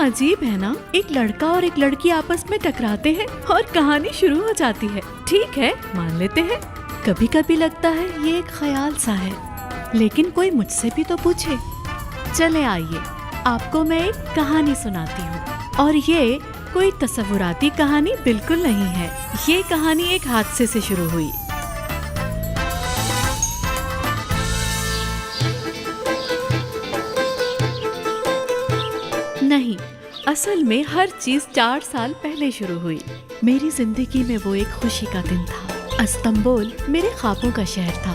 अजीब है ना, एक लड़का और एक लड़की आपस में टकराते हैं और कहानी शुरू हो जाती है। ठीक है, मान लेते हैं। कभी कभी लगता है ये एक ख्याल सा है, लेकिन कोई मुझसे भी तो पूछे। चले आइए, आपको मैं एक कहानी सुनाती हूँ। और ये कोई तसव्वुराती कहानी बिल्कुल नहीं है। ये कहानी एक हादसे से शुरू हुई। नहीं, असल में हर चीज 4 साल पहले शुरू हुई। मेरी जिंदगी में वो एक खुशी का दिन था। इस्तांबुल मेरे ख्वाबों का शहर था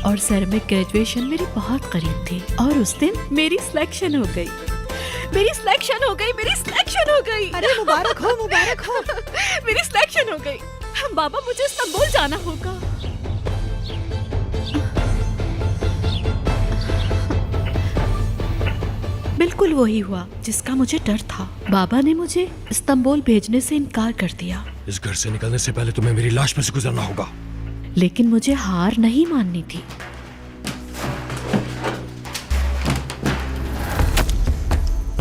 और सेरेमिक ग्रेजुएशन मेरी बहुत करीब थी। और उस दिन मेरी सिलेक्शन हो गई। मेरी सिलेक्शन हो गई। अरे मुबारक हो, मुबारक हो। मेरी सिलेक्शन हो गई। बाबा, मुझे इस्तांबुल जाना होगा। बिल्कुल वही हुआ जिसका मुझे डर था। बाबा ने मुझे इस्तांबुल भेजने से इनकार कर दिया। इस घर से निकलने से पहले तुम्हें मेरी लाश में से गुजरना होगा। लेकिन मुझे हार नहीं माननी थी।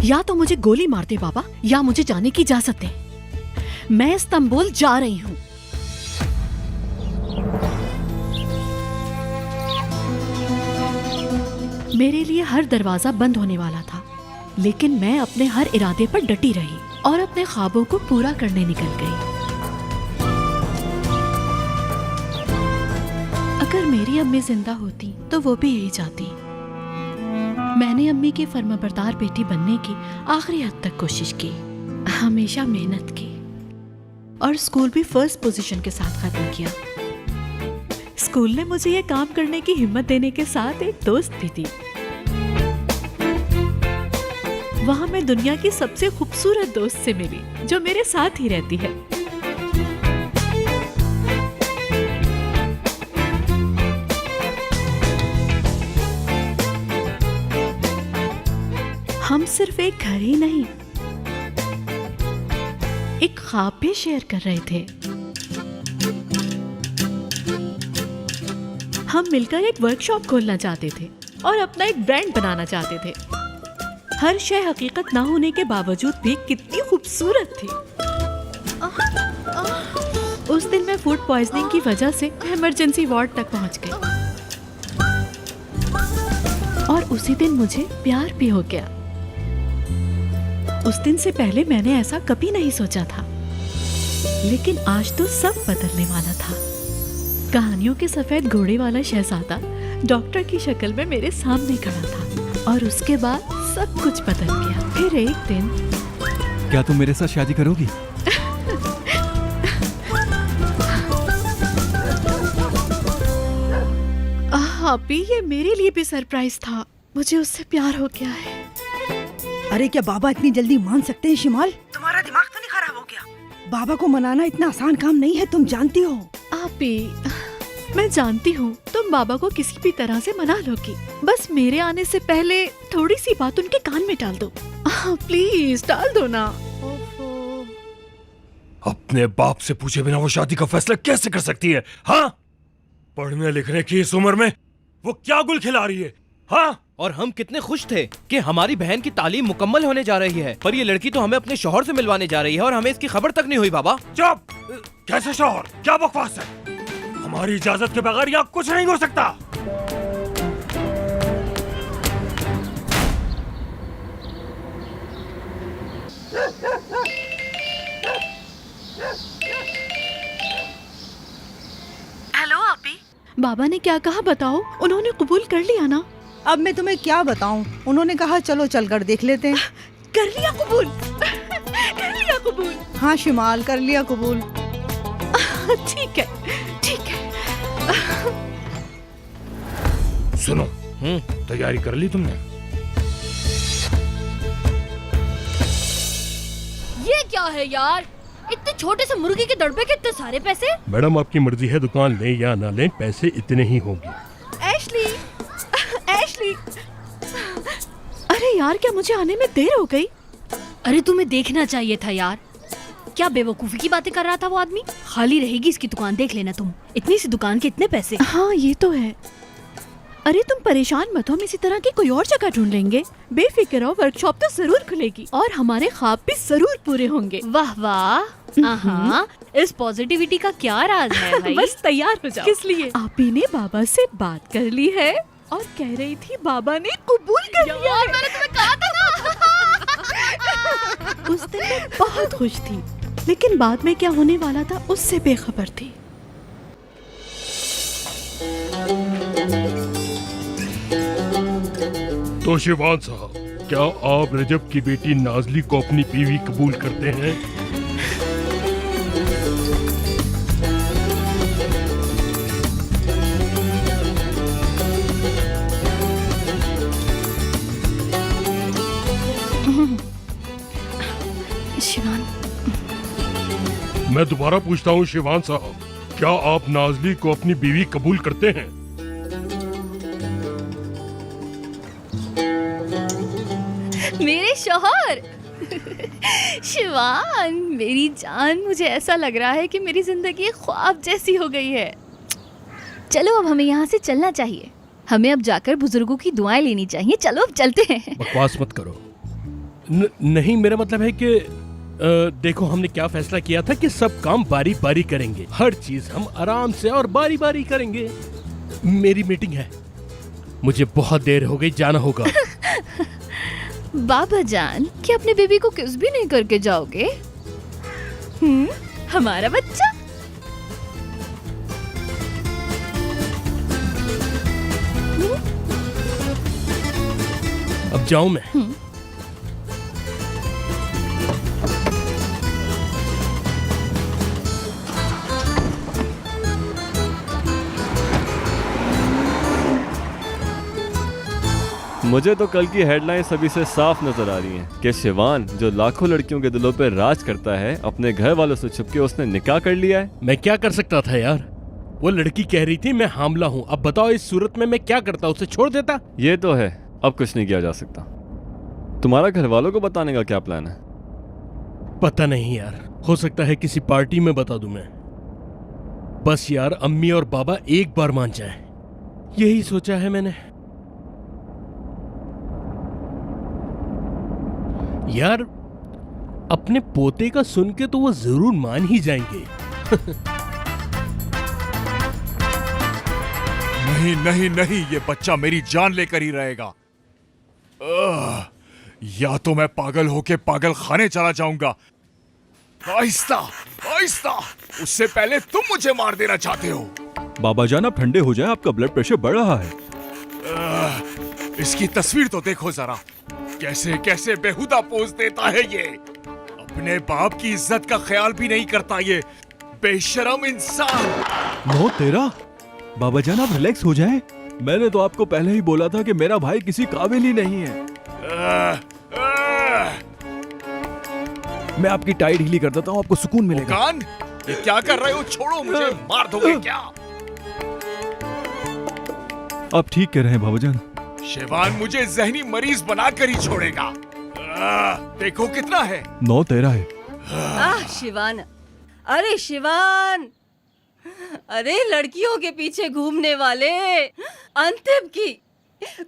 या तो मुझे गोली मार दे बाबा, या मुझे जाने की इजाजत दे। मैं इस्तांबुल जा रही हूँ। मेरे लिए हर दरवाजा बंद होने वाला था, लेकिन मैं अपने हर इरादे पर डटी रही और अपने ख्वाबों को पूरा करने निकल गई। अगर मेरी अम्मी जिंदा होती तो वो भी यही चाहती। मैंने अम्मी की फर्माबरदार बेटी बनने की आखिरी हद तक कोशिश की, हमेशा मेहनत की और स्कूल भी फर्स्ट पोजीशन के साथ खत्म किया। स्कूल ने मुझे ये काम करने की हिम्मत देने के साथ एक दोस्त भी दी। वहाँ मैं दुनिया की सबसे खूबसूरत दोस्त से मिली, जो मेरे साथ ही रहती है। हम सिर्फ एक घर ही नहीं, एक ख्वाब भी शेयर कर रहे थे। हम मिलकर एक वर्कशॉप खोलना चाहते थे और अपना एक ब्रांड बनाना चाहते थे। हर शय हकीकत ना होने के बावजूद भी कितनी खूबसूरत थी। उस दिन मैं फूड पॉइजनिंग की वजह से इमरजेंसी वार्ड तक पहुंच गई और उसी दिन मुझे प्यार भी हो गया। उस दिन से पहले मैंने ऐसा कभी नहीं सोचा था, लेकिन आज तो सब बदलने वाला था। कहानियों के सफेद घोड़े वाला शहजादा डॉक्टर की शक्ल में मेरे सामने खड़ा था और उसके बाद सब कुछ बदल गया। फिर एक दिन, क्या तुम मेरे साथ शादी करोगी? अभी ये मेरे लिए भी सरप्राइज था। मुझे उससे प्यार हो गया है। अरे क्या बाबा इतनी जल्दी मान सकते हैं शिमाल? तुम्हारा दिमाग तो नहीं खराब हो गया? बाबा को मनाना इतना आसान काम नहीं है, तुम जानती हो। आपी, मैं जानती हूँ तुम बाबा को किसी भी तरह से मना लोगी। बस मेरे आने से पहले थोड़ी सी बात उनके कान में डाल दो। प्लीज डाल दो ना। अपने बाप से पूछे बिना वो शादी का फैसला कैसे कर सकती है? हाँ, पढ़ने लिखने की इस उम्र में वो क्या गुल खिला रही है? हाँ, और हम कितने खुश थे कि हमारी बहन की तालीम मुकम्मल होने जा रही है, पर ये लड़की तो हमें अपने शौहर से मिलवाने जा रही है और हमें इसकी खबर तक नहीं हुई। बाबा चुप! कैसे शौहर? क्या बकवास है? हमारी इजाजत के बगैर यहाँ कुछ नहीं हो सकता। हेलो आपी, बाबा ने क्या कहा बताओ? उन्होंने कबूल कर लिया ना? अब मैं तुम्हें क्या बताऊं? उन्होंने कहा चलो चलकर देख लेते हैं। कर लिया कबूल? कर लिया कबूल? हाँ शिमाल, कर लिया कबूल। ठीक है, ठीक है। सुनो, तैयारी कर ली तुमने? ये क्या है यार? इतने छोटे से मुर्गी के दड़बे के इतने सारे पैसे? मैडम आपकी मर्जी है, दुकान लें या ना लें, पैसे इतने ही होंगे। एशली, एशली, अरे यार क्या मुझे आने में देर हो गई? अरे तुम्हें देखना चाहिए था यार। क्या बेवकूफी की बातें कर रहा था वो आदमी। खाली रहेगी इसकी दुकान, देख लेना तुम। इतनी सी दुकान के इतने पैसे। हाँ ये तो है। अरे तुम परेशान मत हो, हम इसी तरह की कोई और जगह ढूंढ लेंगे। बेफिक्र हो, वर्कशॉप तो जरूर खुलेगी और हमारे ख्वाब भी जरूर पूरे होंगे। वाह वाह, आहा, इस पॉजिटिविटी का क्या राज है भाई? बस तैयार हो जाओ। किस लिए? आप ही ने बाबा से बात कर ली है और कह रही थी बाबा ने कबूल कर लिया है। मैंने तुम्हें कहा था ना। उस दिन मैं बहुत खुश थी, लेकिन बाद में क्या होने वाला था उससे बेखबर थी। तो शिवान साहब, क्या आप रजब की बेटी नाजली को अपनी बीवी कबूल करते हैं? शिवान, मैं दोबारा पूछता हूँ शिवान साहब, क्या आप नाजली को अपनी बीवी कबूल करते हैं? मेरे शौहर। शिवान मेरी जान, मुझे ऐसा लग रहा है कि मेरी जिंदगी ख्वाब जैसी हो गई है। चलो अब हमें यहाँ से चलना चाहिए। हमें अब जाकर बुजुर्गों की दुआएं लेनी चाहिए। चलो अब चलते हैं। बकवास मत करो। नहीं, मेरा मतलब है कि देखो, हमने क्या फैसला किया था कि सब काम बारी बारी करेंगे। हर चीज हम आराम से और बारी बारी करेंगे। मेरी मीटिंग है, मुझे बहुत देर हो गई, जाना होगा। बाबा जान, क्या अपने बेबी को किस भी नहीं करके जाओगे? हमारा बच्चा। अब जाऊं मैं? मुझे तो कल की हेडलाइन सभी से साफ नजर आ रही हैं कि शिवान, जो लाखों लड़कियों के दिलों पर राज करता है, अपने घर वालों से छुपके उसने निकाह कर लिया है। मैं क्या कर सकता था यार? वो लड़की कह रही थी मैं हामला हूँ। अब बताओ इस सूरत में मैं क्या करता? उसे छोड़ देता? ये तो है, अब कुछ नहीं किया जा सकता। तुम्हारा घर वालों को बताने का क्या प्लान है? पता नहीं यार, हो सकता है किसी पार्टी में बता दूं मैं। बस यार अम्मी और बाबा एक बार मान जाए, यही सोचा है मैंने। यार अपने पोते का सुन के तो वो जरूर मान ही जाएंगे। नहीं नहीं नहीं, ये बच्चा मेरी जान लेकर ही रहेगा। या तो मैं पागल होके पागल खाने चला जाऊंगा। आहिस्ता आहिस्ता, उससे पहले तुम मुझे मार देना चाहते हो। बाबा जान, आप ठंडे हो जाएं, आपका ब्लड प्रेशर बढ़ रहा है। इसकी तस्वीर तो देखो जरा, कैसे कैसे बेहुदा पोज देता है ये। अपने बाप की इज्जत का ख्याल भी नहीं करता ये बेशरम इंसान। नो तेरा। बाबा जान, आप रिलैक्स हो जाएं। मैंने तो आपको पहले ही बोला था कि मेरा भाई किसी काबिल ही नहीं है। मैं आपकी टाई ढीली कर देता हूँ, आपको सुकून मिलेगा। कान, ये क्या कर रहे हो? छोड़ो मुझे, मार दोगे क्या? आप ठीक कह रहे हैं बाबा जान। शिवान मुझे जहनी मरीज बनाकर ही छोड़ेगा। देखो कितना है। 9 13 है। शिवान, अरे शिवान, अरे लड़कियों के पीछे घूमने वाले, अंतिम की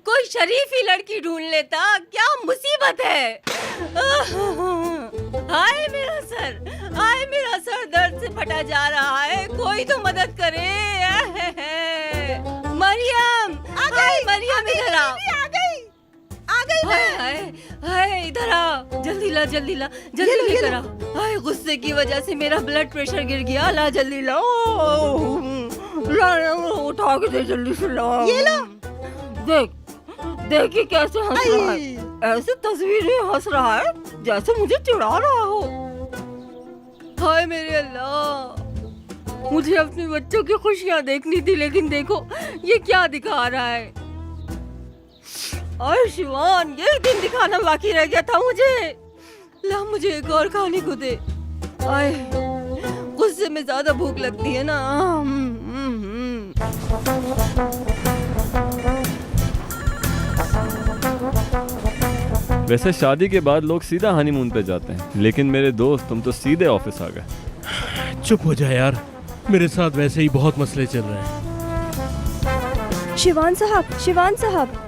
कोई शरीफ ही लड़की ढूंढ लेता। क्या मुसीबत है। हाय मेरा सर, हाय मेरा सर दर्द से फटा जा रहा है। कोई तो मदद करे। मरियम, हाय मरियम, इधर आ। आ गई हाय हाय हाय, इधर आ, जल्दी ला जल्दी ला, जल्दी लेकर आ। हाय, गुस्से की वजह से मेरा ब्लड प्रेशर गिर गया। ला जल्दी ला, ला उठा के दे जल्दी से ला। ये लो, देख देखिए कैसे हंस रहा है। ऐसे तस्वीरें हंस रहा है जैसे मुझे चिढ़ा रहा हो। हाय मेरे अल्लाह, मुझे अपने बच्चों की खुशियां देखनी थी, लेकिन देखो ये क्या दिखा रहा है। और शिवान, ये दिन दिखाना बाकी रह गया था मुझे। ला मुझे एक और खाने को दे। आए, गुस्से में ज्यादा भूख लगती है ना। वैसे शादी के बाद लोग सीधा हनीमून पे जाते हैं, लेकिन मेरे दोस्त तुम तो सीधे ऑफिस आ गए। चुप हो जा यार, मेरे साथ वैसे ही बहुत मसले चल रहे हैं। शिवान साहब, शिवान साहब।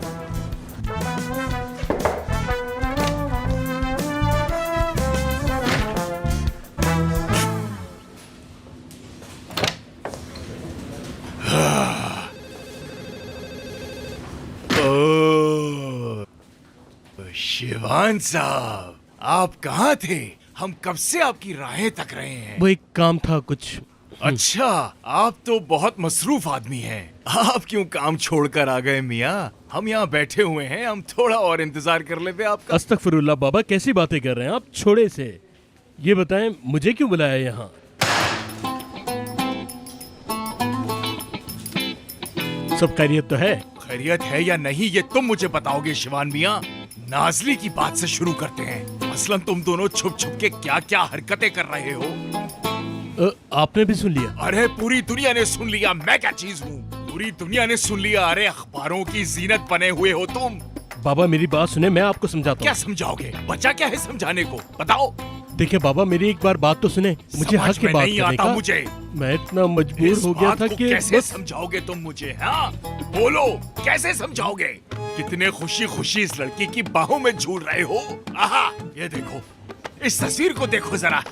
शिवान साहब, आप कहाँ थे? हम कब से आपकी राहें तक रहे हैं। वो एक काम था कुछ। अच्छा, आप तो बहुत मसरूफ आदमी हैं। आप क्यों काम छोड़कर आ गए मियाँ? हम यहाँ बैठे हुए हैं, हम थोड़ा और इंतजार कर लेते आपका। अस्तगफिरुल्लाह बाबा, कैसी बातें कर रहे हैं आप? छोड़े से ये बताएं, मुझे क्यों बुलाया यहाँ? सब खैरियत तो है? खैरियत है या नहीं ये तुम मुझे बताओगे शिवान मियाँ। नाजली की बात से शुरू करते हैं। मसलन तुम दोनों छुप छुप के क्या क्या हरकतें कर रहे हो? आपने भी सुन लिया? अरे पूरी दुनिया ने सुन लिया। मैं क्या चीज हूँ? पूरी दुनिया ने सुन लिया। अरे अखबारों की जीनत बने हुए हो तुम। बाबा मेरी बात सुने, मैं आपको समझाता हूँ। क्या समझाओगे? बचा क्या है समझाने को? बताओ। देखिए बाबा, मेरी एक बार बात तो सुने। मुझे हक की बात नहीं करने आता का। मुझे। मैं इतना मजबूर हो गया था कि कैसे समझाओगे तुम मुझे? हाँ बोलो, कैसे समझाओगे? कितने खुशी खुशी इस लड़की की बाहों में झूल रहे हो। आहा, ये देखो, इस तस्वीर को देखो जरा।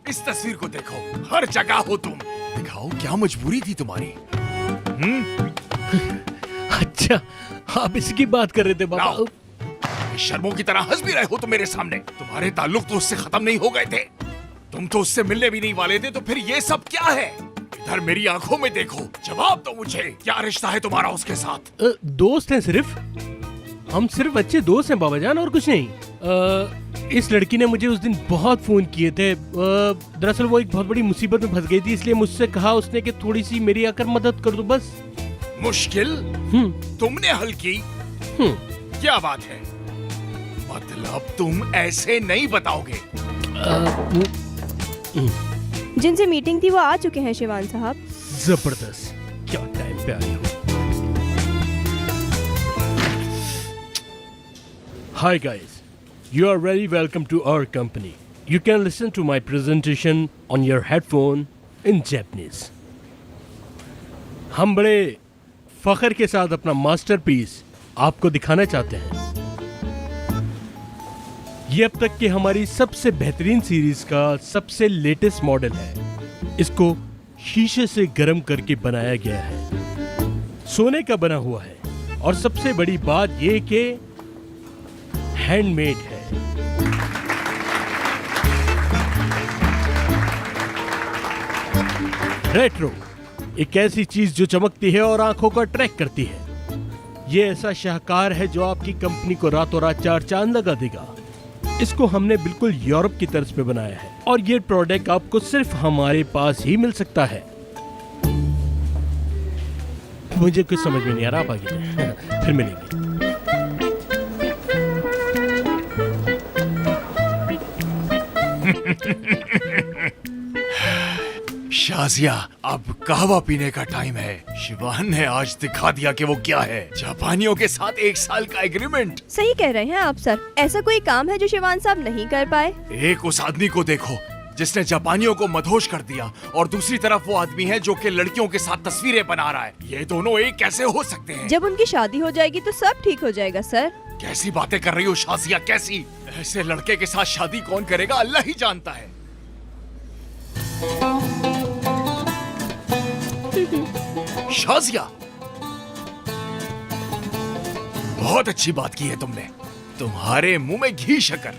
इस तस्वीर को देखो, हर जगह हो तुम। दिखाओ क्या मजबूरी थी तुम्हारी। अच्छा, आप इसकी बात कर रहे थे बाबा? शर्मों की तरह हंस भी रहे हो तुम मेरे सामने। तुम्हारे ताल्लुक तो उससे खत्म नहीं हो गए थे। तुम तो उससे मिलने भी नहीं वाले थे, तो फिर ये सब क्या है? इधर मेरी आंखों में देखो, जवाब दो मुझे। क्या रिश्ता है तुम्हारा उसके साथ? दोस्त हैं सिर्फ। हम सिर्फ अच्छे दोस्त हैं बाबा जान, और कुछ नहीं। इस लड़की ने मुझे उस दिन बहुत फोन किए थे। दरअसल वो एक बहुत बड़ी मुसीबत में फंस गई थी, इसलिए मुझसे कहा उसने कि थोड़ी सी मेरी आकर मदद कर दो बस। मुश्किल तुमने हल की? क्या बात है? मतलब तुम ऐसे नहीं बताओगे? जिनसे मीटिंग थी वो आ चुके हैं शिवान साहब। जबरदस्त, क्या टाइम पे आई हो। Hi guys, you are very welcome to our company. You can listen to my presentation on your headphone in Japanese. हम बड़े फख्र के साथ अपना मास्टरपीस आपको दिखाना चाहते हैं। ये अब तक की हमारी सबसे बेहतरीन सीरीज का सबसे लेटेस्ट मॉडल है। इसको शीशे से गर्म करके बनाया गया है। सोने का बना हुआ है, और सबसे बड़ी बात ये कि हैंडमेड है। रेट्रो, एक ऐसी चीज जो चमकती है और आंखों को अट्रैक्ट करती है। ये ऐसा शाहकार है जो आपकी कंपनी को रातों रात 4 चांद लगा देगा। इसको हमने बिल्कुल यूरोप की तर्ज पे बनाया है, और ये प्रोडक्ट आपको सिर्फ हमारे पास ही मिल सकता है। मुझे कुछ समझ में नहीं आ रहा, आप आगे जाएं। फिर मिलेंगे। शाजिया, अब कहवा पीने का टाइम है। शिवान ने आज दिखा दिया कि वो क्या है। जापानियों के साथ 1 साल का एग्रीमेंट। सही कह रहे हैं आप सर। ऐसा कोई काम है जो शिवान साहब नहीं कर पाए? एक उस आदमी को देखो जिसने जापानियों को मदहोश कर दिया, और दूसरी तरफ वो आदमी है जो कि लड़कियों के साथ तस्वीरें बना रहा है। ये दोनों एक कैसे हो सकते हैं? जब उनकी शादी हो जाएगी तो सब ठीक हो जाएगा सर। कैसी बातें कर रही हो शाजिया, कैसी? ऐसे लड़के के साथ शादी कौन करेगा, अल्लाह ही जानता है। शाजिया, बहुत अच्छी बात की है तुमने। तुम्हारे मुंह में घी शक्कर।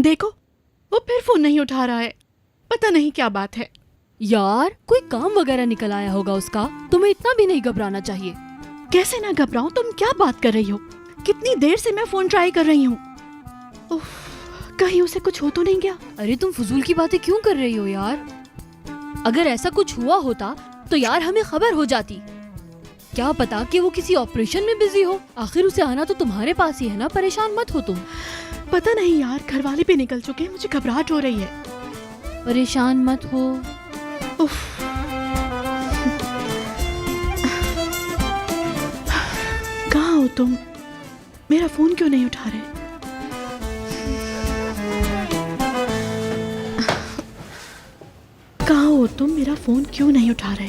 देखो, वो फिर फोन नहीं उठा रहा है। पता नहीं क्या बात है। यार, कोई काम वगैरह निकल आया होगा उसका। तुम्हें इतना भी नहीं घबराना चाहिए। कैसे ना घबराऊं? तुम क्या बात कर रही हो? कितनी देर से मैं फोन ट्राई कर रही हूँ। कहीं उसे कुछ हो तो नहीं गया? अरे तुम फजूल की बातें क्यों कर रही हो यार? अगर ऐसा कुछ हुआ होता तो यार हमें खबर हो जाती। क्या पता कि वो किसी ऑपरेशन में बिजी हो। आखिर उसे आना तो तुम्हारे पास ही है ना, परेशान मत हो तुम। पता नहीं यार, घर वाले भी निकल चुके हैं, मुझे घबराहट हो रही है। परेशान मत हो। कहाँ हो तुम? मेरा फोन क्यों नहीं उठा रहे? तो तुम मेरा फोन क्यों नहीं उठा रहे?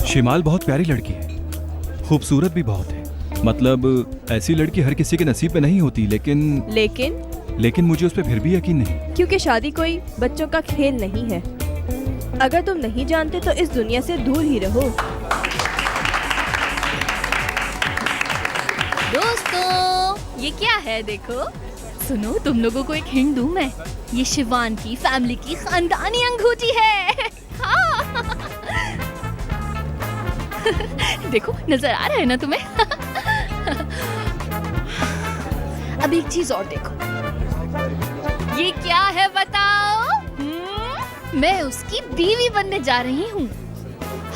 शिमाल बहुत प्यारी लड़की है, खूबसूरत भी बहुत है। मतलब ऐसी लड़की हर किसी के नसीब में नहीं होती, लेकिन मुझे उस पर फिर भी यकीन नहीं। क्योंकि शादी कोई बच्चों का खेल नहीं है। अगर तुम नहीं जानते तो इस दुनिया से दूर ही रहो। दोस्तों ये क्या है देखो। सुनो तुम लोगों को एक हिंट दूं मैं, ये शिवान की फैमिली की खानदानी अंगूठी है। हाँ। देखो नजर आ रहा है ना तुम्हें? अब एक चीज और देखो, ये क्या है बताओ? मैं उसकी बीवी बनने जा रही हूँ।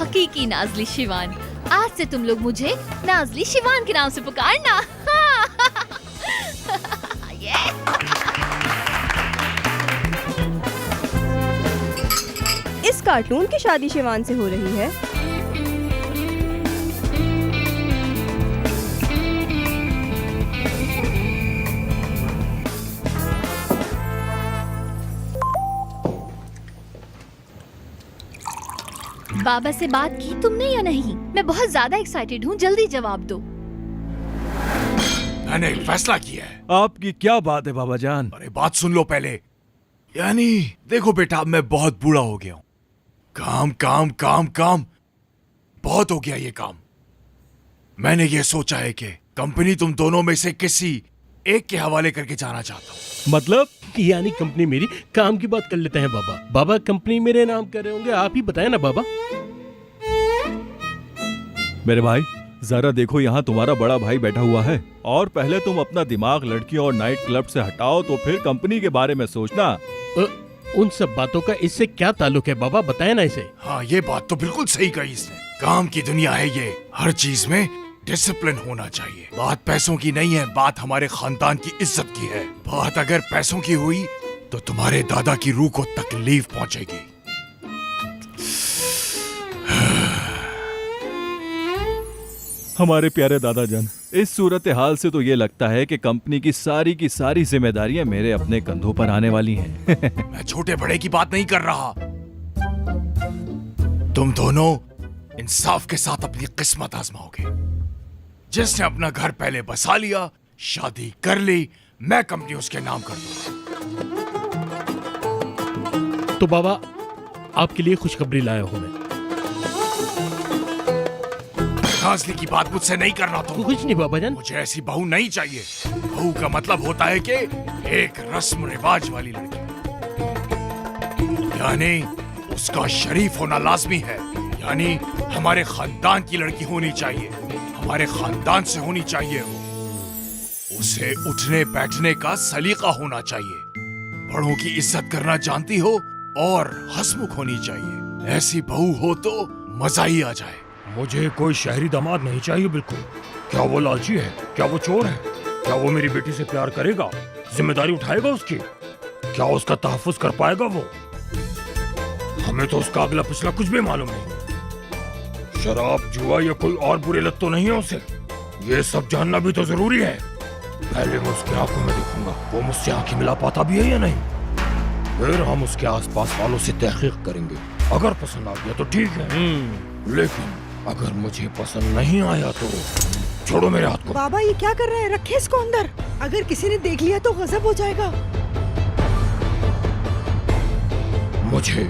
हकीकी नाज़ली शिवान। आज से तुम लोग मुझे नाज़ली शिवान के नाम से पुकारना। ये। इस कार्टून की शादी शिवान से हो रही है। बाबा से बात की तुमने या नहीं? मैं बहुत ज्यादा एक्साइटेड हूँ, जल्दी जवाब दो। मैंने एक फैसला किया है। आपकी क्या बात है बाबा जान? अरे बात सुन लो पहले। यानी देखो बेटा, मैं बहुत बूढ़ा हो गया हूँ। काम काम काम काम बहुत हो गया ये काम। मैंने ये सोचा है कि कंपनी तुम दोनों में से किसी एक के हवाले करके जाना चाहता हूँ। मतलब? यानी कंपनी मेरी। काम की बात कर लेते हैं बाबा। बाबा कंपनी मेरे नाम कर रहे होंगे, आप ही बताएं ना बाबा। मेरे भाई जरा देखो, यहाँ तुम्हारा बड़ा भाई बैठा हुआ है, और पहले तुम अपना दिमाग लड़कियों और नाइट क्लब से हटाओ, तो फिर कंपनी के बारे में सोचना। उन सब बातों का इससे क्या ताल्लुक है बाबा, बताएं ना इसे। हाँ ये बात तो बिल्कुल सही कही इसने। काम की दुनिया है ये, हर चीज में डिसिप्लिन होना चाहिए। बात पैसों की नहीं है, बात हमारे खानदान की इज्जत की है। बात अगर पैसों की हुई तो तुम्हारे दादा की रूह को तकलीफ पहुंचेगी। हमारे प्यारे दादा जान, इस सूरत हाल से तो ये लगता है कि कंपनी की सारी जिम्मेदारियां मेरे अपने कंधों पर आने वाली हैं। मैं छोटे बड़े की बात नहीं कर रहा। तुम दोनों इंसाफ के साथ अपनी किस्मत आजमाओगे। जिसने अपना घर पहले बसा लिया, शादी कर ली, मैं कंपनी उसके नाम कर दूंगा। तो बाबा आपके लिए खुशखबरी लाया हूं मैं। नाज़ली की बात मुझसे नहीं करना तुम। कुछ नहीं बाबा जान। मुझे ऐसी बहू नहीं चाहिए। बहू का मतलब होता है कि एक रस्म रिवाज वाली लड़की, यानी उसका शरीफ होना लाजमी है। यानी हमारे खानदान की लड़की होनी चाहिए, हमारे खानदान से होनी चाहिए वो। उसे उठने बैठने का सलीका होना चाहिए, बड़ों की इज्जत करना जानती हो और हंसमुख होनी चाहिए। ऐसी बहू हो तो मजा ही आ जाए। मुझे कोई शहरी दामाद नहीं चाहिए बिल्कुल। क्या वो लालची है? क्या वो चोर है? क्या वो मेरी बेटी से प्यार करेगा, जिम्मेदारी उठाएगा उसकी? क्या उसका तहफ्फुज कर पाएगा वो? हमें तो उसका अगला पिछला कुछ भी मालूम नहीं। शराब, जुआ या कोई और बुरी लत तो नहीं है उसे। ये सब जानना भी तो जरूरी है। पहले मैं उसकी आंखों में देखूंगा वो मुझसे आंखें मिला पाता भी है या नहीं। फिर हम उसके आसपास वालों से तहकीक करेंगे। अगर पसंद आ गया तो ठीक है, लेकिन अगर मुझे पसंद नहीं आया तो छोड़ो मेरे हाथ को। बाबा ये क्या कर रहे हैं? रखे इसको अंदर। अगर किसी ने देख लिया तो गजब हो जाएगा। मुझे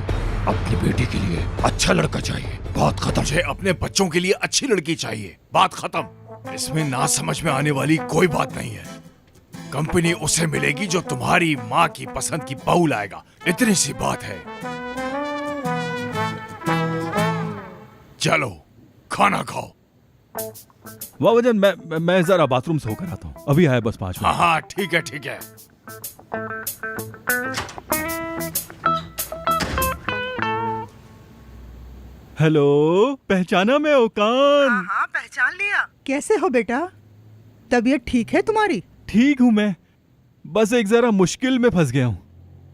अपनी बेटी के लिए अच्छा लड़का चाहिए, बात खत्म। मुझे अपने बच्चों के लिए अच्छी लड़की चाहिए, बात खत्म। इसमें ना समझ में आने वाली कोई बात नहीं है। कंपनी उसे मिलेगी जो तुम्हारी माँ की पसंद की बहू लाएगा, इतनी सी बात है। चलो खाना खाओ। बाबाजान मैं जरा बाथरूम से होकर आता हूँ, अभी आया बस 5 मिनट। हाँ ठीक है ठीक है। हेलो, पहचाना मैं ओकान? हाँ पहचान लिया। कैसे हो बेटा? तबीयत ठीक है तुम्हारी? ठीक हूँ मैं, बस एक जरा मुश्किल में फंस गया हूँ।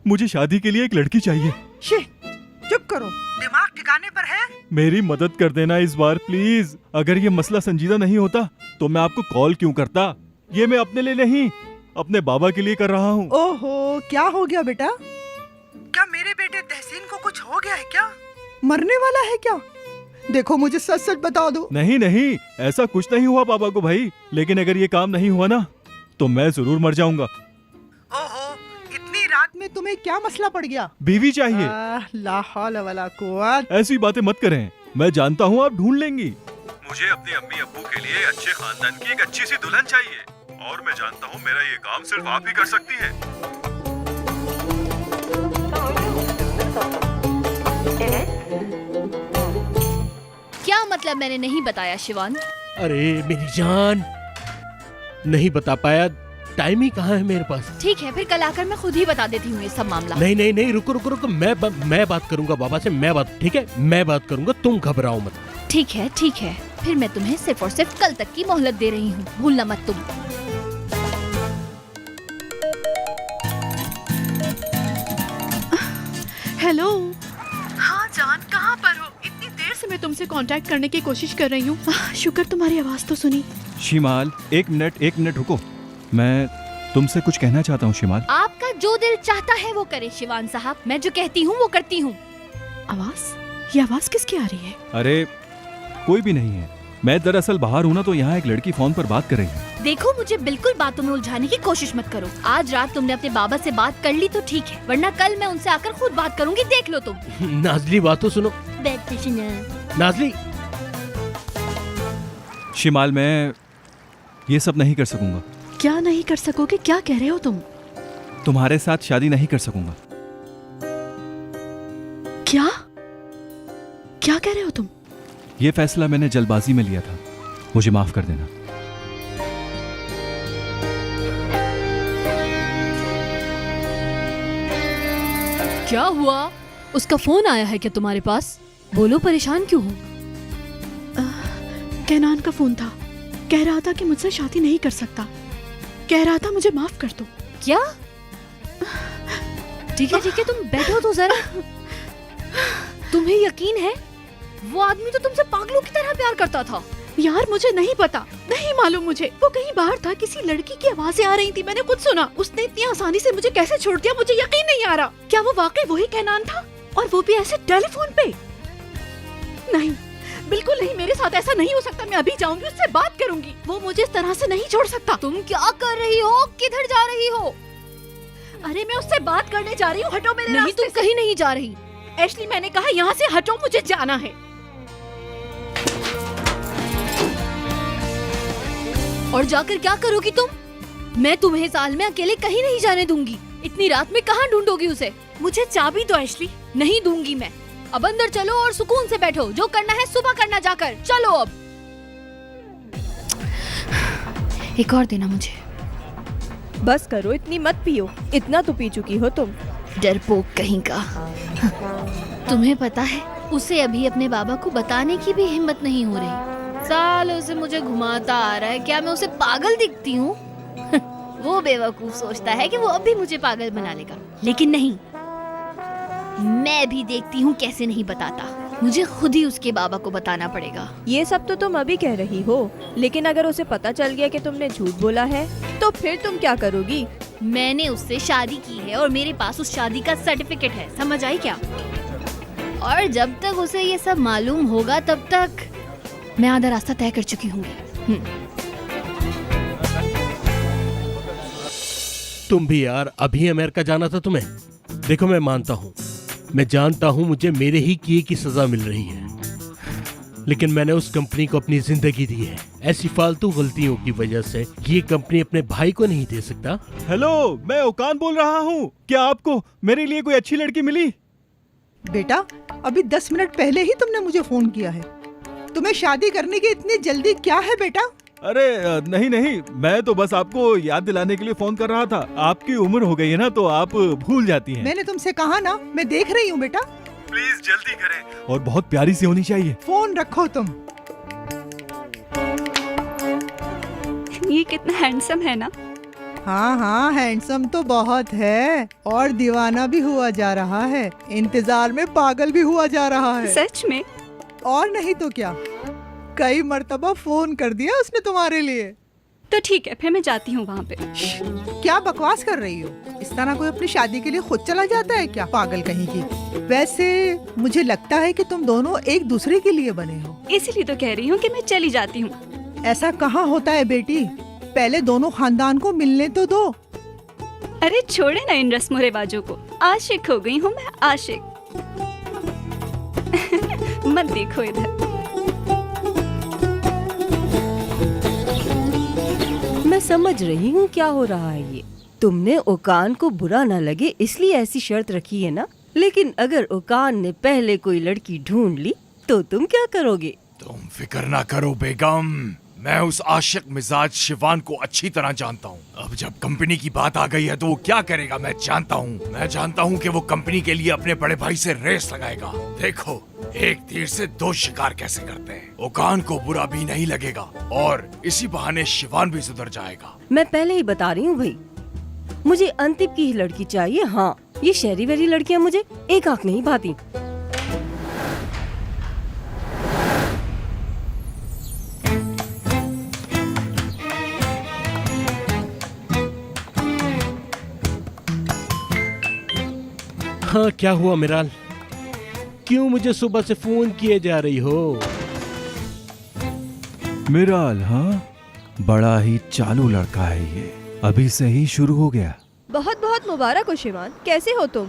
मुझे शादी के लिए एक लड़की चाहिए। शी, चुप करो, दिमाग ठिकाने पर है? मेरी मदद कर देना इस बार प्लीज। अगर ये मसला संजीदा नहीं होता तो मैं आपको कॉल क्यों करता। ये मैं अपने लिए नहीं, अपने बाबा के लिए कर रहा हूँ। ओहो, क्या हो गया बेटा? क्या मेरे बेटे तहसीन को कुछ हो गया है क्या? मरने वाला है क्या? देखो मुझे सच सच बता दो। नहीं नहीं, ऐसा कुछ नहीं हुआ पापा को भाई, लेकिन अगर ये काम नहीं हुआ ना तो मैं जरूर मर जाऊंगा। ओहो, इतनी रात में तुम्हें क्या मसला पड़ गया? बीवी चाहिए। ला हौल वला कुव्वत। ऐसी बातें मत करें, मैं जानता हूँ आप ढूंढ लेंगी। मुझे अपने अम्मी अब्बू के लिए अच्छे खानदान की एक अच्छी सी दुल्हन चाहिए, और मैं जानता हूँ मेरा ये काम सिर्फ आप ही कर सकती है। क्या मतलब मैंने नहीं बताया शिवान? अरे मेरी जान, नहीं बता पाया, टाइम ही कहाँ है मेरे पास। ठीक है, फिर कल आकर मैं खुद ही बता देती हूँ ये सब मामला। नहीं नहीं नहीं, रुको रुको रुको, मैं बात करूंगा बाबा से, मैं बात, ठीक है, मैं बात करूंगा, तुम घबराओ मत। ठीक है, फिर मैं तुम्हें सिर्फ और सिर्फ कल तक की मोहलत दे रही हूँ, भूलना मत तुम। हेलो। हाँ जान, कहाँ पर हो? इतनी देर से मैं तुमसे कांटेक्ट करने की कोशिश कर रही हूँ। शुक्र तुम्हारी आवाज तो सुनी। शिमाल, एक मिनट रुको, मैं तुमसे कुछ कहना चाहता हूँ। शिमाल, आपका जो दिल चाहता है वो करे शिवान साहब, मैं जो कहती हूँ वो करती हूँ। आवाज? ये आवाज किसकी आ रही है? अरे कोई भी नहीं है, मैं दरअसल बाहर हूँ ना, तो यहाँ एक लड़की फोन पर बात कर रही है। देखो, मुझे बिल्कुल बातों में उलझाने की कोशिश मत करो। आज रात तुमने अपने बाबा से बात कर ली तो ठीक है, वरना कल मैं उनसे आकर खुद बात करूंगी, देख लो तुम। नाजली बात तो सुनो। नाजली। शिमाल, मैं ये सब नहीं कर सकूंगा। क्या नहीं कर सकोगे? क्या कह रहे हो तुम? तुम्हारे साथ शादी नहीं कर सकूंगा। क्या क्या कह रहे हो तुम? ये फैसला मैंने जल्दबाजी में लिया था, मुझे माफ कर देना। क्या हुआ? उसका फोन आया है क्या तुम्हारे पास? बोलो, परेशान क्यों हो? कैनान का फोन था, कह रहा था कि मुझसे शादी नहीं कर सकता, कह रहा था मुझे माफ कर दो। क्या? ठीक है, तुम बैठो तो जरा। तुम्हें यकीन है वो आदमी तो तुमसे पागलों की तरह प्यार करता था? यार मुझे नहीं पता, नहीं मालूम मुझे। वो कहीं बाहर था, किसी लड़की की आवाजें आ रही थी, मैंने खुद सुना। उसने इतनी आसानी से मुझे कैसे छोड़ दिया, मुझे यकीन नहीं आ रहा। क्या वो वाकई वही कैनान था, और वो भी ऐसे टेलीफोन पे? नहीं, बिल्कुल नहीं, मेरे साथ ऐसा नहीं हो सकता। मैं अभी जाऊंगी, उससे बात करूंगी। वो मुझे इस तरह से नहीं छोड़ सकता। तुम क्या कर रही हो? किधर जा रही हो? अरे मैं उससे बात करने जा रही हूँ, हटो मेरे नहीं, रास्ते तुम से। कहीं नहीं जा रही। एशली, मैंने कहा यहाँ से हटो, मुझे जाना है। और जाकर क्या करोगी तुम? मैं तुम्हें इस हाल में अकेले कहीं नहीं जाने दूंगी। इतनी रात में कहाँ ढूंढोगी उसे? मुझे चाबी दो एशली। नहीं दूंगी मैं। अब अंदर चलो और सुकून से बैठो, जो करना है सुबह करना जाकर। चलो अब। एक और देना मुझे। बस करो, इतनी मत पियो, इतना तो पी चुकी हो तुम। डरपोक कहीं का। तुम्हें पता है, उसे अभी अपने बाबा को बताने की भी हिम्मत नहीं हो रही। सालों से मुझे घुमाता आ रहा है। क्या मैं उसे पागल दिखती हूँ? वो बेवकूफ सोचता है कि वो अब भी मुझे पागल बना लेगा, लेकिन नहीं। मैं भी देखती हूँ कैसे नहीं बताता। मुझे खुद ही उसके बाबा को बताना पड़ेगा। ये सब तो तुम अभी कह रही हो, लेकिन अगर उसे पता चल गया कि तुमने झूठ बोला है तो फिर तुम क्या करोगी? मैंने उससे शादी की है और मेरे पास उस शादी का सर्टिफिकेट है, समझ आई क्या? और जब तक उसे ये सब मालूम होगा तब तक मैं आधा रास्ता तय कर चुकी हूँ। तुम भी यार, अभी अमेरिका जाना था तुम्हें। देखो, मैं मानता हूँ, मैं जानता हूँ मुझे मेरे ही किए की सजा मिल रही है, लेकिन मैंने उस कंपनी को अपनी जिंदगी दी है। ऐसी फालतू गलतियों की वजह से ये कंपनी अपने भाई को नहीं दे सकता। हेलो, मैं ओकान बोल रहा हूँ। क्या आपको मेरे लिए कोई अच्छी लड़की मिली? बेटा, अभी 10 मिनट पहले ही तुमने मुझे फोन किया है। तुम्हें शादी करने की इतनी जल्दी क्या है बेटा? अरे नहीं, मैं तो बस आपको याद दिलाने के लिए फोन कर रहा था। आपकी उम्र हो गई है ना, तो आप भूल जाती हैं। मैंने तुमसे कहा ना, मैं देख रही हूँ बेटा। प्लीज जल्दी करें, और बहुत प्यारी सी होनी चाहिए। फोन रखो तुम। ये कितना हैंडसम है ना। हाँ हाँ, हैंडसम तो बहुत है और दीवाना भी हुआ जा रहा है, इंतजार में पागल भी हुआ जा रहा है। सच में? और नहीं तो क्या, कई मर्तबा फोन कर दिया उसने तुम्हारे लिए। तो ठीक है, फिर मैं जाती हूँ वहाँ पे। क्या बकवास कर रही हो? इस तरह कोई अपनी शादी के लिए खुद चला जाता है क्या, पागल कहीं की। वैसे मुझे लगता है कि तुम दोनों एक दूसरे के लिए बने हो। इसीलिए तो कह रही हूँ कि मैं चली जाती हूँ। ऐसा कहाँ होता है बेटी, पहले दोनों खानदान को मिलने तो दो। अरे छोड़े ना इन रस्मों रिवाजों को, आशिक हो गई हूँ मैं, आशिक। मत देखो इधर। मैं समझ रही हूँ क्या हो रहा है ये। तुमने ओकान को बुरा न लगे इसलिए ऐसी शर्त रखी है ना, लेकिन अगर ओकान ने पहले कोई लड़की ढूंढ ली तो तुम क्या करोगे? तुम फिक्र ना करो बेगम, मैं उस आशिक मिजाज शिवान को अच्छी तरह जानता हूँ। अब जब कंपनी की बात आ गई है तो वो क्या करेगा मैं जानता हूँ। मैं जानता हूँ कि वो कंपनी के लिए अपने बड़े भाई से रेस लगाएगा। देखो एक तीर से दो शिकार कैसे करते हैं। ओकान को बुरा भी नहीं लगेगा और इसी बहाने शिवान भी सुधर जाएगा। मैं पहले ही बता रही हूँ भाई, मुझे अंतिम की ही लड़की चाहिए। हाँ, ये शहरी वेरी लड़कियाँ मुझे एक आंख नहीं भाती। हाँ, क्या हुआ मिराल? क्यों मुझे सुबह से फोन किए जा रही हो? मिराल, हाँ, बड़ा ही चालू लड़का है ये, अभी से ही शुरू हो गया। बहुत बहुत मुबारक हो शिवान, कैसे हो तुम?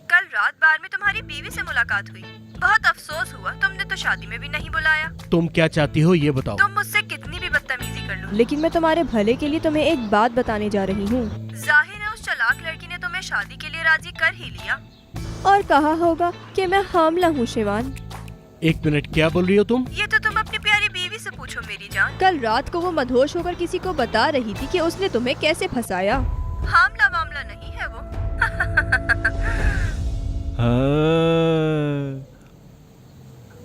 कल रात बार में तुम्हारी बीवी से मुलाकात हुई, बहुत अफसोस हुआ, तुमने तो शादी में भी नहीं बुलाया। तुम क्या चाहती हो ये बताओ। तुम मुझसे कितनी भी बदतमीजी कर लो, लेकिन मैं तुम्हारे भले के लिए तुम्हें एक बात बताने जा रही हूँ। जाहिर है उस चालाक लड़की ने तुम्हें शादी के लिए राजी कर ही लिया। और कहा होगा कि मैं हामला हूँ शिवान। एक मिनट, क्या बोल रही हो तुम? ये तो तुम अपनी प्यारी बीवी से पूछो मेरी जान। कल रात को वो मदहोश होकर किसी को बता रही थी कि उसने तुम्हें कैसे फंसाया। हामला मामला नहीं है वो। हाँ,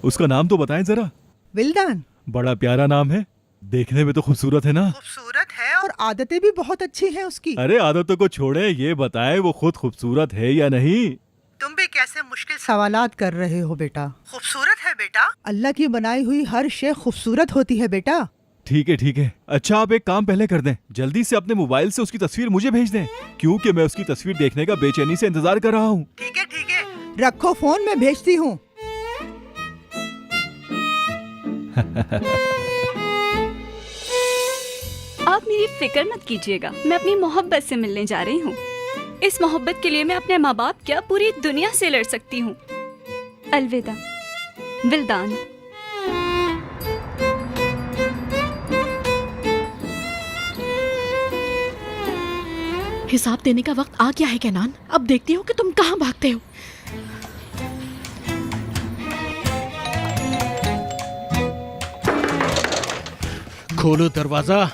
उसका नाम तो बताएं जरा। विल्दान। बड़ा प्यारा नाम है, देखने में तो खूबसूरत है ना? खूबसूरत है और आदतें भी बहुत अच्छी हैं उसकी। अरे आदतों को छोड़े, ये बताएं वो खुद खूबसूरत है या नहीं? तुम भी कैसे मुश्किल सवालात कर रहे हो बेटा। खूबसूरत है बेटा, अल्लाह की बनाई हुई हर शे खूबसूरत होती है बेटा। ठीक है ठीक है। अच्छा आप एक काम पहले कर दें, जल्दी से अपने मोबाइल से उसकी तस्वीर मुझे भेज दें, क्योंकि मैं उसकी तस्वीर देखने का बेचैनी से इंतजार कर रहा हूँ। ठीक है, रखो फोन, मैं भेजती हूँ। आप मेरी फिक्र मत कीजिएगा, मैं अपनी मोहब्बत से मिलने जा रही हूँ। इस मोहब्बत के लिए मैं अपने माँ बाप क्या पूरी दुनिया से लड़ सकती हूँ। अलविदा विल्दान। हिसाब देने का वक्त आ गया है कैनान, अब देखती हूँ कि तुम कहाँ भागते हो। खोलो दरवाजा।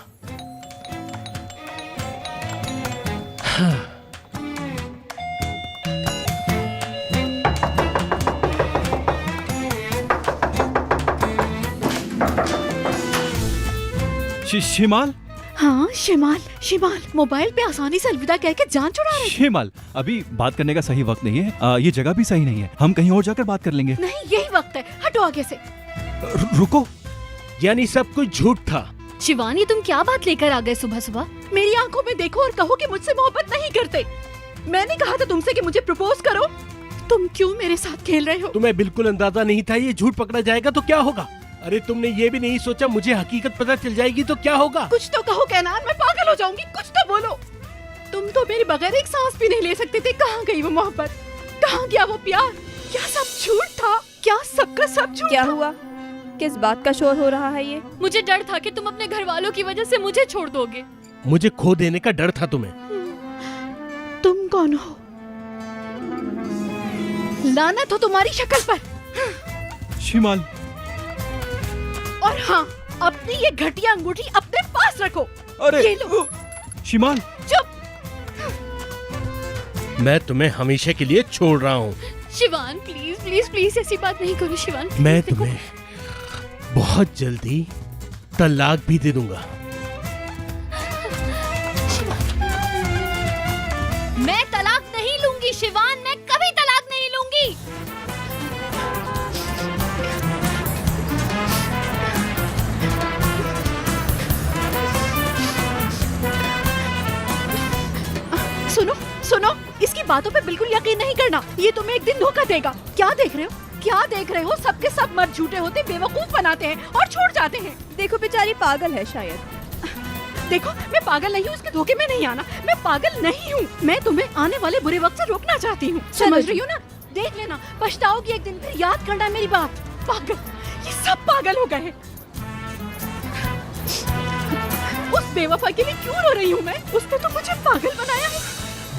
शिमाल। हाँ शिमाल, शिमाल मोबाइल पे आसानी से अलविदा कह के जान छुड़ा रहे। शिमाल, अभी बात करने का सही वक्त नहीं है, ये जगह भी सही नहीं है, हम कहीं और जाकर बात कर लेंगे। नहीं यही वक्त है, हटो आगे से। रुको, यानी सब कुछ झूठ था? शिवानी तुम क्या बात लेकर आ गए सुबह सुबह? मेरी आंखों में देखो और कहो कि मुझसे मोहब्बत नहीं करते। मैंने कहा था तुमसे कि मुझे प्रपोज करो, तुम क्यों मेरे साथ खेल रहे हो? तुम्हें बिल्कुल अंदाजा नहीं था ये झूठ पकड़ा जाएगा तो क्या होगा। अरे तुमने ये भी नहीं सोचा मुझे हकीकत पता चल जाएगी तो क्या होगा। कुछ तो कहो कैनान, मैं पागल हो जाऊंगी, कुछ तो बोलो। तुम तो मेरे बगैर एक सांस भी नहीं ले सकते थे, कहाँ गई वो मोहब्बत, कहाँ गया वो प्यार? क्या सब झूठ था? क्या सबका सब झूठ? क्या हुआ? किस बात का शोर हो रहा है ये? मुझे डर था कि तुम अपने घर वालों की वजह से मुझे छोड़ दोगे। मुझे खो देने का डर था तुम्हें। तुम कौन हो? लानत हो तुम्हारी शक्ल पर। शिमाल। और हाँ, अपनी ये घटिया अंगूठी अपने पास रखो। अरे ये लो। शिमाल चुप। मैं तुम्हें हमेशा के लिए छोड़ रहा हूँ। शिवान प्लीज प्लीज प्लीज ऐसी बात नहीं करो शिवान। मैं तुम्हें बहुत जल्दी तलाक भी दे दूंगा। मैं तलाक नहीं लूंगी शिवान, मैं कभी तलाक नहीं लूंगी। सुनो सुनो, इसकी बातों पे बिल्कुल यकीन नहीं करना, ये तुम्हें एक दिन धोखा देगा। क्या देख रहे हो, क्या देख रहे हो? सबके सब मर्द झूठे होते, बेवकूफ बनाते हैं और छोड़ जाते हैं। देखो बेचारी पागल है शायद। देखो, मैं पागल नहीं हूँ, उसके धोखे में नहीं आना। मैं पागल नहीं हूँ, मैं तुम्हें आने वाले बुरे वक्त से रोकना चाहती हूँ। समझ रही हो ना? देख लेना, पछताओगी एक दिन, फिर याद करना मेरी बात। पागल, ये सब पागल हो गए। उस बेवफा के लिए क्यों रो रही हूँ मैं? उसने तो मुझे पागल बनाया है।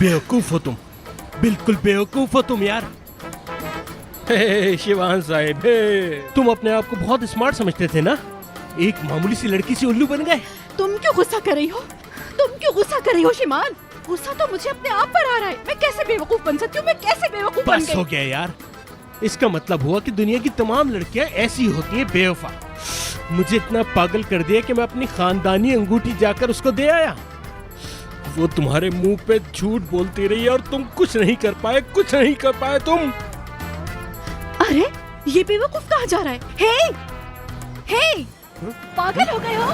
बेवकूफ हो तुम, बिल्कुल बेवकूफ हो तुम यार। हे शिवान साहब, हे, तुम अपने आप को बहुत स्मार्ट समझते थे ना, एक मामूली सी लड़की से उल्लू बन गए। तुम क्यों गुस्सा कर रही हो? तुम क्यों गुस्सा कर रही हो शिमान? गुस्सा तो मुझे अपने आप पर आ रहा है। मैं कैसे बेवकूफ बन सकती हूँ? मैं कैसे बेवकूफ बन बस गई? हो गया यार, इसका मतलब हुआ कि दुनिया की तमाम लड़कियां ऐसी होती है, बेवफा। मुझे इतना पागल कर दिया कि मैं अपनी खानदानी अंगूठी जाकर उसको दे आया। वो तुम्हारे मुंह पे झूठ बोलती रही और तुम कुछ नहीं कर पाए, कुछ नहीं कर पाए तुम। अरे, ये बेवकूफ कहाँ जा रहा है? हे, हे, पागल हो गए हो?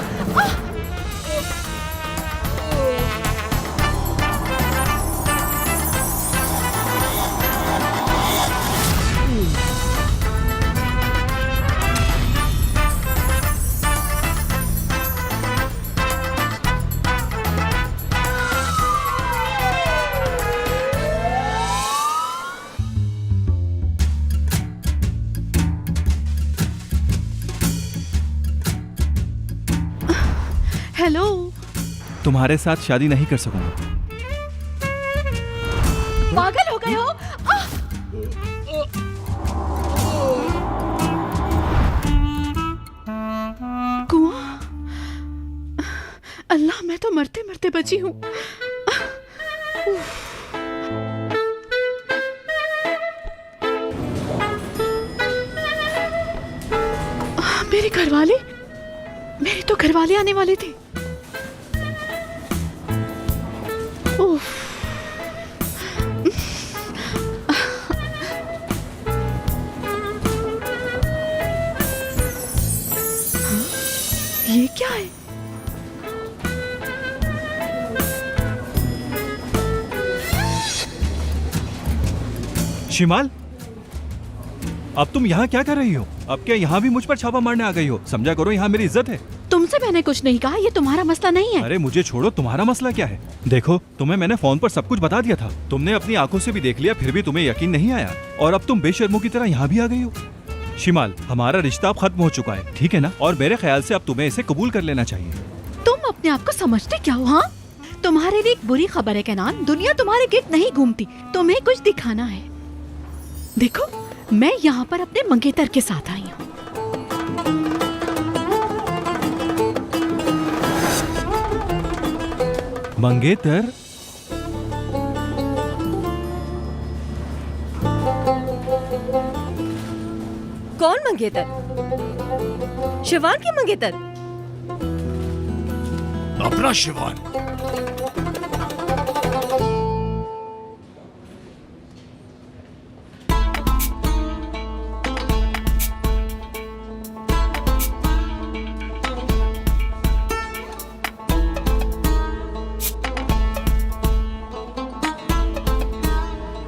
हेलो। तुम्हारे साथ शादी नहीं कर सकूंगा। पागल हो गए हो? कुआं? अल्लाह, मैं तो मरते मरते बची हूँ। मेरी घरवाली, मेरी तो घरवाली आने वाली थी। ये क्या है? शिमाल, अब तुम यहाँ क्या कर रही हो? अब क्या यहाँ भी मुझ पर छापा मारने आ गई हो? समझा करो, यहाँ मेरी इज्जत है। तुमसे मैंने कुछ नहीं कहा, ये तुम्हारा मसला नहीं है। अरे मुझे छोड़ो, तुम्हारा मसला क्या है? देखो, तुम्हें मैंने फोन पर सब कुछ बता दिया था, तुमने अपनी आंखों से भी देख लिया, फिर भी तुम्हें यकीन नहीं आया, और अब तुम बेशर्मों की तरह यहाँ भी आ गई हो। शिमाल, हमारा रिश्ता अब खत्म हो चुका है, ठीक है ना? और मेरे ख्याल से अब तुम्हें इसे कबूल कर लेना चाहिए। तुम अपने आप को समझते क्या हो? हाँ, तुम्हारे लिए एक बुरी खबर है कैनान, दुनिया तुम्हारे गिर्द नहीं घूमती, तुम्हें कुछ दिखाना है। देखो, मैं यहाँ पर अपने मंगेतर के साथ आई हूँ। मंगेतर? कौन मंगेतर? शिवान की मंगेतर? अपना शिवान।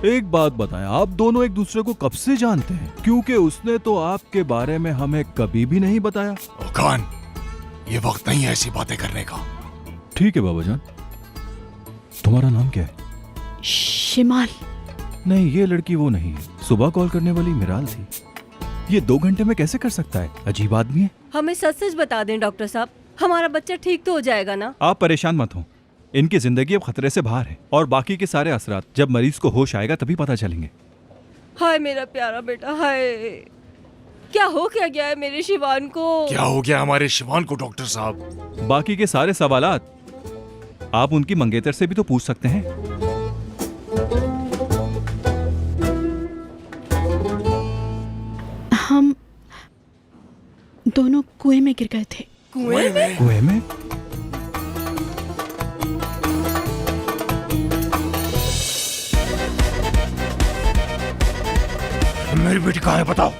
एक बात बताएं, आप दोनों एक दूसरे को कब से जानते हैं? क्योंकि उसने तो आपके बारे में हमें कभी भी नहीं बताया। ओ खान, ये वक्त नहीं है ऐसी बातें करने का। ठीक है बाबाजान, तुम्हारा नाम क्या है? शिमाल। नहीं, ये लड़की वो नहीं है, सुबह कॉल करने वाली मिराल थी। ये 2 घंटे में कैसे कर सकता है? अजीब आदमी है। हमें सच सच बता दें डॉक्टर साहब, हमारा बच्चा ठीक तो हो जाएगा ना? आप परेशान मत हो, इनकी जिंदगी अब खतरे से बाहर है, और बाकी के सारे असरात जब मरीज को होश आएगा तभी पता चलेंगे। हाय मेरा प्यारा बेटा, हाय। क्या हो क्या गया है मेरे शिवान को? क्या हो गया हमारे शिवान को डॉक्टर साहब? बाकी के सारे सवालात आप उनकी मंगेतर से भी तो पूछ सकते हैं। हम दोनों कुएं में गिर गए थे। कुएं में? कुएं में? मेरी बेटी कहाँ है बताओ।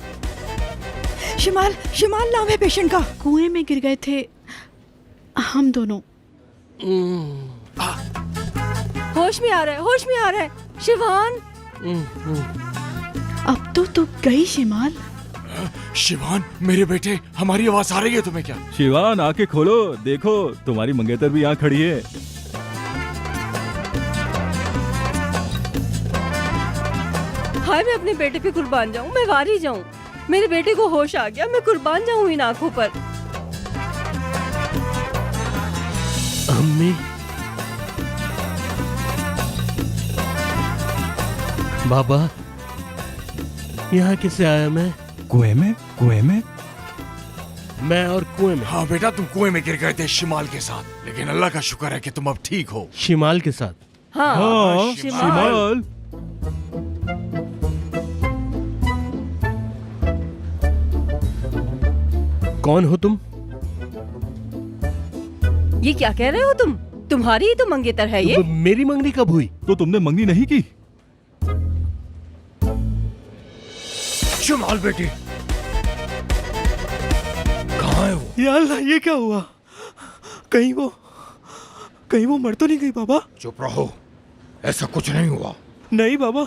शिमाल, शिमाल नाम है पेशेंट का। कुएं में गिर गए थे हम दोनों। होश में आ रहा है, होश में आ रहा है। शिवान, अब तो तू गई शिमाल। शिवान मेरे बेटे, हमारी आवाज आ रही है तुम्हें क्या? शिवान आंखें खोलो, देखो तुम्हारी मंगेतर भी यहाँ खड़ी है। हाय मैं अपने बेटे पे कुर्बान जाऊं, मैं वारी जाऊं। मेरे बेटे को होश आ गया, मैं कुर्बान जाऊं इन आंखों पर। अम्मी, बाबा, यहाँ किससे आया मैं? कुएं में, कुएं में। मैं और कुएं में। हाँ बेटा, तुम कुएं में गिर गए थे शिमाल के साथ, लेकिन अल्लाह का शुक्र है कि तुम अब ठीक हो। शिमाल के साथ? हाँ, हाँ, शिमाल। शिमाल। कौन हो तुम? ये क्या कह रहे हो तुम? तुम्हारी ही तो मंगेतर है ये। मेरी मंगनी कब हुई? तो तुमने मंगनी नहीं की? शिमाल बेटी कहाँ है वो? या अल्लाह, ये क्या हुआ? कहीं वो मर तो नहीं गई बाबा? चुप रहो, ऐसा कुछ नहीं हुआ। नहीं बाबा,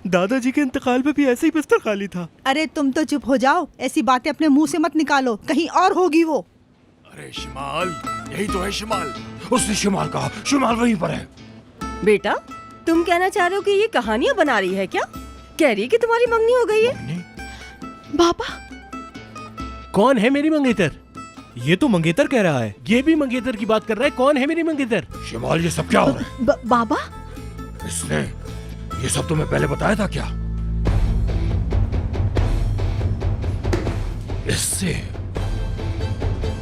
दादाजी के इंतकाल पे भी ऐसे ही बिस्तर खाली था। अरे तुम तो चुप हो जाओ, ऐसी बातें अपने मुंह से मत निकालो, कहीं और होगी वो। अरे शिमाल, यही तो है शिमाल। उसने शिमाल कहा, शिमाल वहीं पर है। बेटा, तुम कहना चाह रहे हो कि ये कहानियां बना रही है क्या? कह रही है कि तुम्हारी मंगनी हो गई है। बाबा, कौन है मेरी मंगेतर? ये तो मंगेतर कह रहा है। ये भी मंगेतर की बात कर रहा है। कौन है मेरी मंगेतर? शिमाल ये सब क्या हो रहा है? बाबा, इसने ये सब तुम्हें पहले बताया था क्या? इससे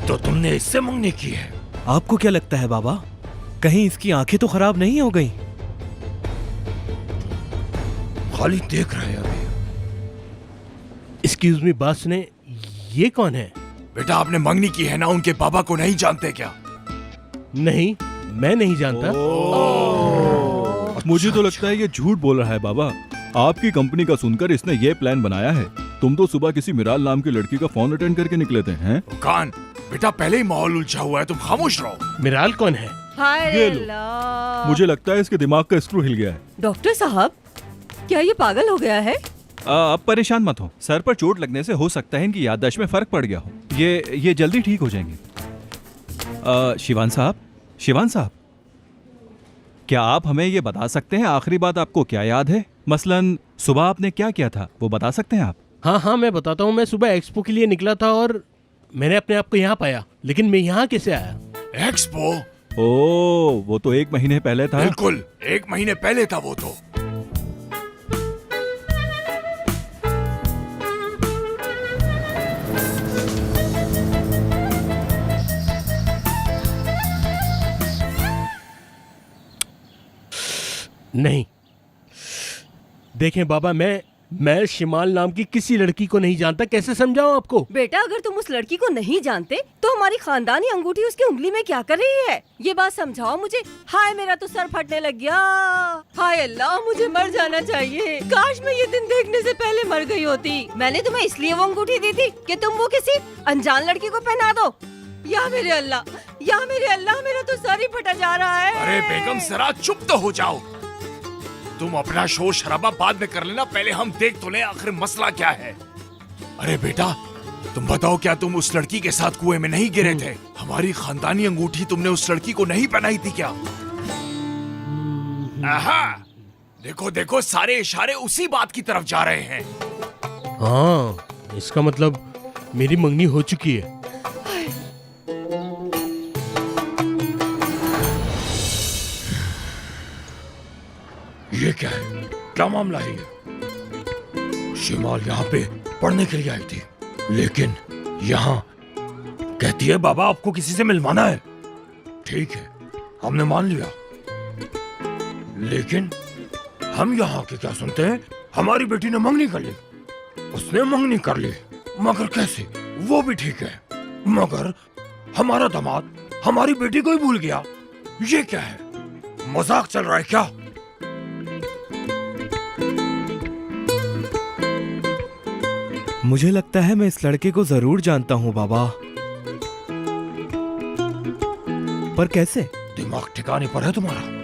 तो तुमने इससे मंगनी की है। आपको क्या लगता है बाबा, कहीं इसकी आंखें तो खराब नहीं हो गई? खाली देख रहे हैं अभी। एक्सक्यूज मी बात सुने, ये कौन है? बेटा आपने मंगनी की है ना, उनके बाबा को नहीं जानते क्या? नहीं, मैं नहीं जानता। मुझे तो लगता है ये झूठ बोल रहा है बाबा। आपकी कंपनी का सुनकर इसने ये प्लान बनाया है। तुम तो सुबह किसी मिराल नाम की लड़की का फोन अटेंड करके निकले थे, हैं? कान बेटा, पहले ही माहौल उलझा हुआ है, तुम खामोश रहो। मिराल कौन है? हाय ये लो। अल्लाह। मुझे लगता है इसके दिमाग का स्क्रू हिल गया है। डॉक्टर साहब, क्या ये पागल हो गया है? अब परेशान मत हो। सर पर चोट लगने से हो सकता है इनकी याददाश्त में फर्क पड़ गया हो। ये जल्दी ठीक हो जाएंगे। शिवान साहब, क्या आप हमें ये बता सकते हैं आखिरी बात आपको क्या याद है? मसलन सुबह आपने क्या किया था, वो बता सकते हैं आप? हाँ, मैं बताता हूँ। मैं सुबह एक्सपो के लिए निकला था और मैंने अपने आप को यहाँ पाया, लेकिन मैं यहाँ कैसे आया? एक्सपो? ओ, वो तो 1 महीने पहले था। बिल्कुल 1 महीने पहले था वो तो। नहीं, देखें बाबा, मैं शिमाल नाम की किसी लड़की को नहीं जानता। कैसे समझाऊं आपको? बेटा, अगर तुम उस लड़की को नहीं जानते तो हमारी खानदानी अंगूठी उसकी उंगली में क्या कर रही है? ये बात समझाओ मुझे। हाय, मेरा तो सर फटने लग गया। हाय अल्लाह, मुझे मर जाना चाहिए। काश मैं ये दिन देखने से पहले मर गई होती। मैंने तुम्हें इसलिए वो अंगूठी दी थी कि तुम वो किसी अनजान लड़की को पहना दो। या मेरे अल्लाह, मेरा तो सर ही फटा जा रहा है। अरे बेगम जरा चुप तो हो जाओ। तुम अपना शोर शराबा बाद में कर लेना, पहले हम देख तो ले आखिर मसला क्या है। अरे बेटा, तुम बताओ, क्या तुम उस लड़की के साथ कुएं में नहीं गिरे थे? हमारी खानदानी अंगूठी तुमने उस लड़की को नहीं पहनाई थी क्या? आहा, देखो सारे इशारे उसी बात की तरफ जा रहे हैं। हाँ, इसका मतलब मेरी मंगनी हो चुकी है। ये क्या है? क्या मामला है ये? शिमाल यहाँ पे पढ़ने के लिए आई थी, लेकिन यहाँ कहती है बाबा आपको किसी से मिलवाना है। ठीक है, हमने मान लिया, लेकिन हम यहाँ के क्या सुनते हैं? हमारी बेटी ने मंगनी कर ली। उसने मंगनी कर ली, मगर कैसे? वो भी ठीक है, मगर हमारा दामाद हमारी बेटी को ही भूल गया। ये क्या है? मजाक चल रहा है क्या? मुझे लगता है मैं इस लड़के को जरूर जानता हूँ बाबा, पर कैसे? दिमाग ठिकाने पर है तुम्हारा?